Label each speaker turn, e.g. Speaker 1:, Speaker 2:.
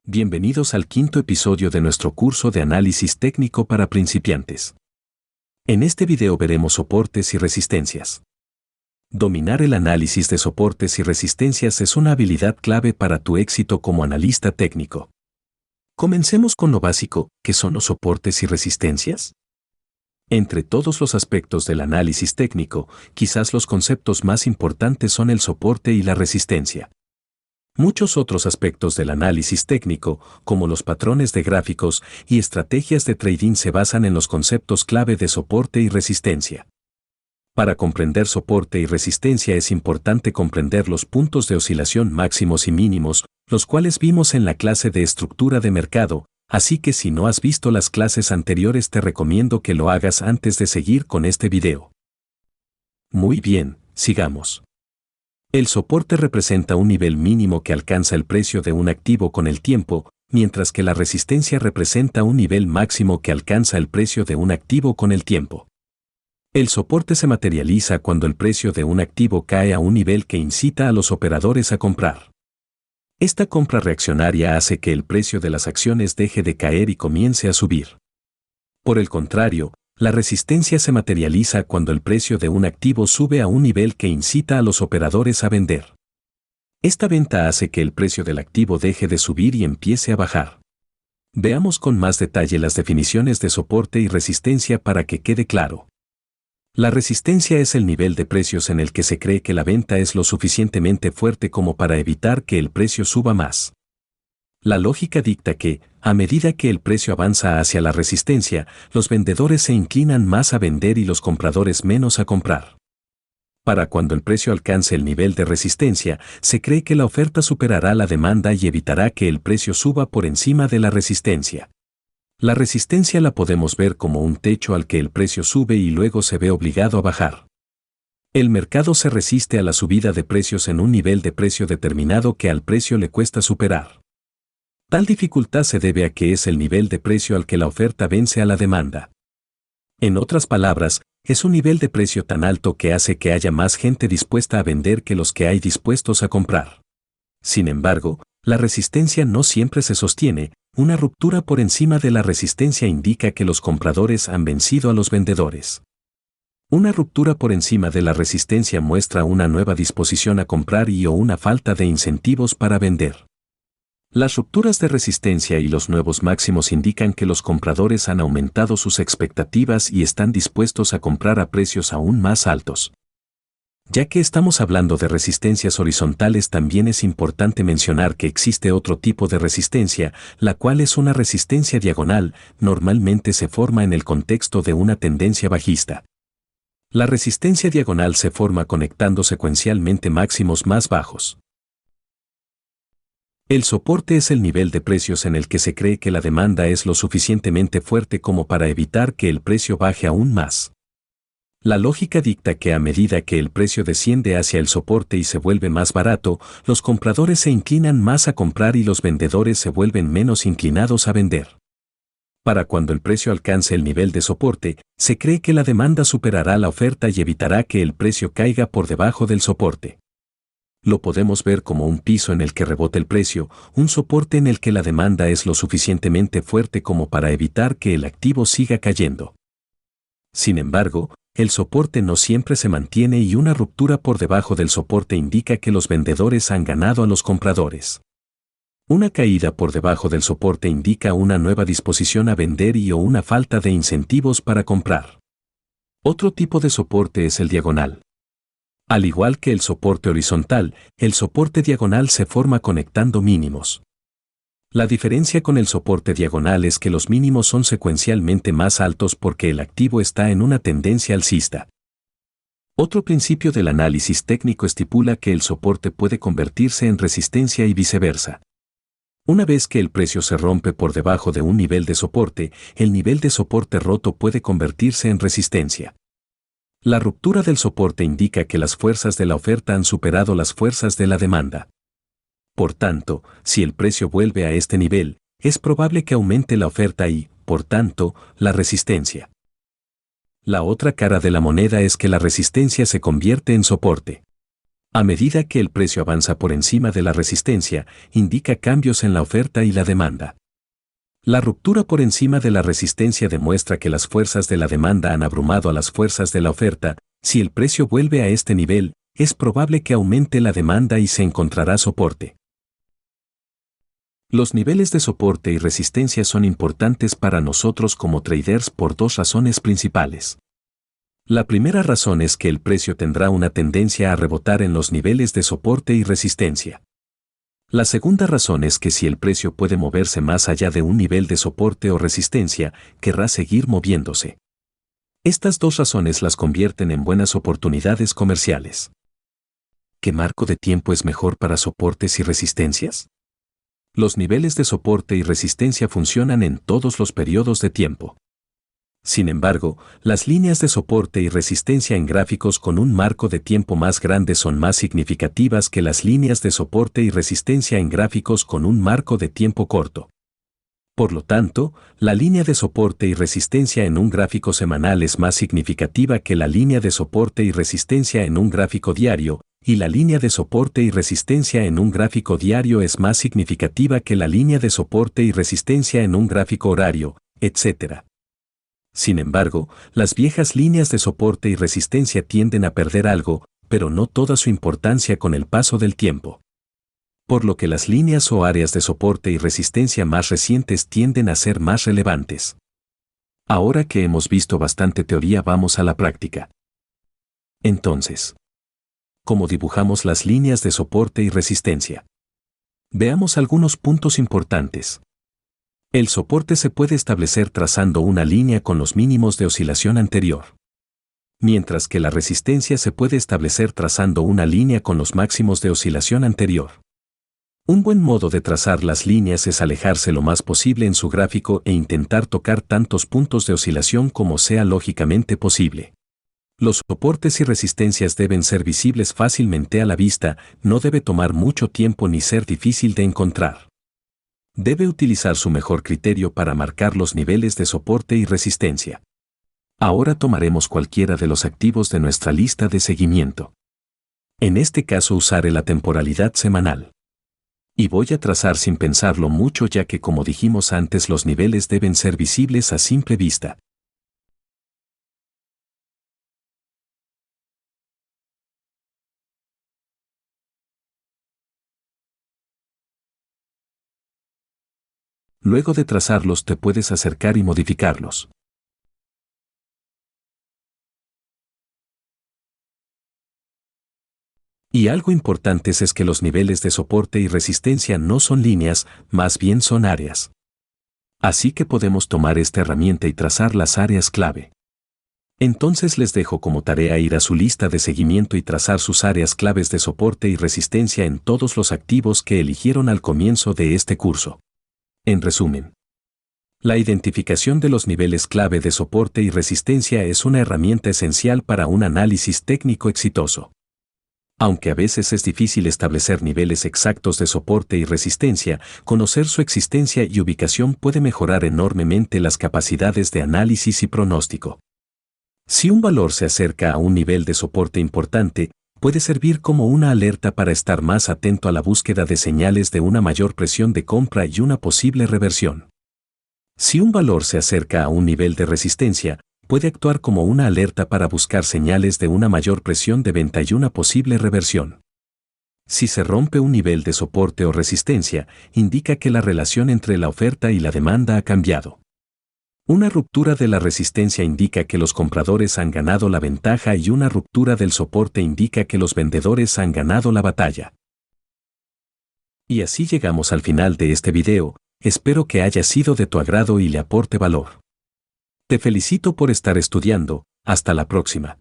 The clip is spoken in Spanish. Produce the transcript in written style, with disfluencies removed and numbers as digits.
Speaker 1: Bienvenidos al quinto episodio de nuestro curso de análisis técnico para principiantes. En este video veremos soportes y resistencias. Dominar el análisis de soportes y resistencias es una habilidad clave para tu éxito como analista técnico. Comencemos con lo básico, ¿qué son los soportes y resistencias? Entre todos los aspectos del análisis técnico, quizás los conceptos más importantes son el soporte y la resistencia. Muchos otros aspectos del análisis técnico, como los patrones de gráficos y estrategias de trading, se basan en los conceptos clave de soporte y resistencia. Para comprender soporte y resistencia es importante comprender los puntos de oscilación máximos y mínimos, los cuales vimos en la clase de estructura de mercado, así que si no has visto las clases anteriores te recomiendo que lo hagas antes de seguir con este video. Muy bien, sigamos. El soporte representa un nivel mínimo que alcanza el precio de un activo con el tiempo, mientras que la resistencia representa un nivel máximo que alcanza el precio de un activo con el tiempo. El soporte se materializa cuando el precio de un activo cae a un nivel que incita a los operadores a comprar. Esta compra reaccionaria hace que el precio de las acciones deje de caer y comience a subir. Por el contrario, la resistencia se materializa cuando el precio de un activo sube a un nivel que incita a los operadores a vender. Esta venta hace que el precio del activo deje de subir y empiece a bajar. Veamos con más detalle las definiciones de soporte y resistencia para que quede claro. La resistencia es el nivel de precios en el que se cree que la venta es lo suficientemente fuerte como para evitar que el precio suba más. La lógica dicta que, a medida que el precio avanza hacia la resistencia, los vendedores se inclinan más a vender y los compradores menos a comprar. Para cuando el precio alcance el nivel de resistencia, se cree que la oferta superará la demanda y evitará que el precio suba por encima de la resistencia. La resistencia la podemos ver como un techo al que el precio sube y luego se ve obligado a bajar. El mercado se resiste a la subida de precios en un nivel de precio determinado que al precio le cuesta superar. Tal dificultad se debe a que es el nivel de precio al que la oferta vence a la demanda. En otras palabras, es un nivel de precio tan alto que hace que haya más gente dispuesta a vender que los que hay dispuestos a comprar. Sin embargo, la resistencia no siempre se sostiene. Una ruptura por encima de la resistencia indica que los compradores han vencido a los vendedores. Una ruptura por encima de la resistencia muestra una nueva disposición a comprar y o una falta de incentivos para vender. Las rupturas de resistencia y los nuevos máximos indican que los compradores han aumentado sus expectativas y están dispuestos a comprar a precios aún más altos. Ya que estamos hablando de resistencias horizontales, también es importante mencionar que existe otro tipo de resistencia, la cual es una resistencia diagonal, normalmente se forma en el contexto de una tendencia bajista. La resistencia diagonal se forma conectando secuencialmente máximos más bajos. El soporte es el nivel de precios en el que se cree que la demanda es lo suficientemente fuerte como para evitar que el precio baje aún más. La lógica dicta que a medida que el precio desciende hacia el soporte y se vuelve más barato, los compradores se inclinan más a comprar y los vendedores se vuelven menos inclinados a vender. Para cuando el precio alcance el nivel de soporte, se cree que la demanda superará la oferta y evitará que el precio caiga por debajo del soporte. Lo podemos ver como un piso en el que rebota el precio, un soporte en el que la demanda es lo suficientemente fuerte como para evitar que el activo siga cayendo. Sin embargo, el soporte no siempre se mantiene y una ruptura por debajo del soporte indica que los vendedores han ganado a los compradores. Una caída por debajo del soporte indica una nueva disposición a vender y o una falta de incentivos para comprar. Otro tipo de soporte es el diagonal. Al igual que el soporte horizontal, el soporte diagonal se forma conectando mínimos. La diferencia con el soporte diagonal es que los mínimos son secuencialmente más altos porque el activo está en una tendencia alcista. Otro principio del análisis técnico estipula que el soporte puede convertirse en resistencia y viceversa. Una vez que el precio se rompe por debajo de un nivel de soporte, el nivel de soporte roto puede convertirse en resistencia. La ruptura del soporte indica que las fuerzas de la oferta han superado las fuerzas de la demanda. Por tanto, si el precio vuelve a este nivel, es probable que aumente la oferta y, por tanto, la resistencia. La otra cara de la moneda es que la resistencia se convierte en soporte. A medida que el precio avanza por encima de la resistencia, indica cambios en la oferta y la demanda. La ruptura por encima de la resistencia demuestra que las fuerzas de la demanda han abrumado a las fuerzas de la oferta. Si el precio vuelve a este nivel, es probable que aumente la demanda y se encontrará soporte. Los niveles de soporte y resistencia son importantes para nosotros como traders por dos razones principales. La primera razón es que el precio tendrá una tendencia a rebotar en los niveles de soporte y resistencia. La segunda razón es que si el precio puede moverse más allá de un nivel de soporte o resistencia, querrá seguir moviéndose. Estas dos razones las convierten en buenas oportunidades comerciales. ¿Qué marco de tiempo es mejor para soportes y resistencias? Los niveles de soporte y resistencia funcionan en todos los periodos de tiempo. Sin embargo, las líneas de soporte y resistencia en gráficos con un marco de tiempo más grande son más significativas que las líneas de soporte y resistencia en gráficos con un marco de tiempo corto. Por lo tanto, la línea de soporte y resistencia en un gráfico semanal es más significativa que la línea de soporte y resistencia en un gráfico diario, y la línea de soporte y resistencia en un gráfico diario es más significativa que la línea de soporte y resistencia en un gráfico horario, etc. Sin embargo, las viejas líneas de soporte y resistencia tienden a perder algo, pero no toda su importancia con el paso del tiempo. Por lo que las líneas o áreas de soporte y resistencia más recientes tienden a ser más relevantes. Ahora que hemos visto bastante teoría, vamos a la práctica. Entonces, ¿cómo dibujamos las líneas de soporte y resistencia? Veamos algunos puntos importantes. El soporte se puede establecer trazando una línea con los mínimos de oscilación anterior, mientras que la resistencia se puede establecer trazando una línea con los máximos de oscilación anterior. Un buen modo de trazar las líneas es alejarse lo más posible en su gráfico e intentar tocar tantos puntos de oscilación como sea lógicamente posible. Los soportes y resistencias deben ser visibles fácilmente a la vista, no debe tomar mucho tiempo ni ser difícil de encontrar. Debe utilizar su mejor criterio para marcar los niveles de soporte y resistencia. Ahora tomaremos cualquiera de los activos de nuestra lista de seguimiento. En este caso usaré la temporalidad semanal. Y voy a trazar sin pensarlo mucho, ya que como dijimos antes, los niveles deben ser visibles a simple vista. Luego de trazarlos te puedes acercar y modificarlos. Y algo importante es que los niveles de soporte y resistencia no son líneas, más bien son áreas. Así que podemos tomar esta herramienta y trazar las áreas clave. Entonces les dejo como tarea ir a su lista de seguimiento y trazar sus áreas claves de soporte y resistencia en todos los activos que eligieron al comienzo de este curso. En resumen, la identificación de los niveles clave de soporte y resistencia es una herramienta esencial para un análisis técnico exitoso. Aunque a veces es difícil establecer niveles exactos de soporte y resistencia, conocer su existencia y ubicación puede mejorar enormemente las capacidades de análisis y pronóstico. Si un valor se acerca a un nivel de soporte importante, puede servir como una alerta para estar más atento a la búsqueda de señales de una mayor presión de compra y una posible reversión. Si un valor se acerca a un nivel de resistencia, puede actuar como una alerta para buscar señales de una mayor presión de venta y una posible reversión. Si se rompe un nivel de soporte o resistencia, indica que la relación entre la oferta y la demanda ha cambiado. Una ruptura de la resistencia indica que los compradores han ganado la ventaja y una ruptura del soporte indica que los vendedores han ganado la batalla. Y así llegamos al final de este video, espero que haya sido de tu agrado y le aporte valor. Te felicito por estar estudiando, hasta la próxima.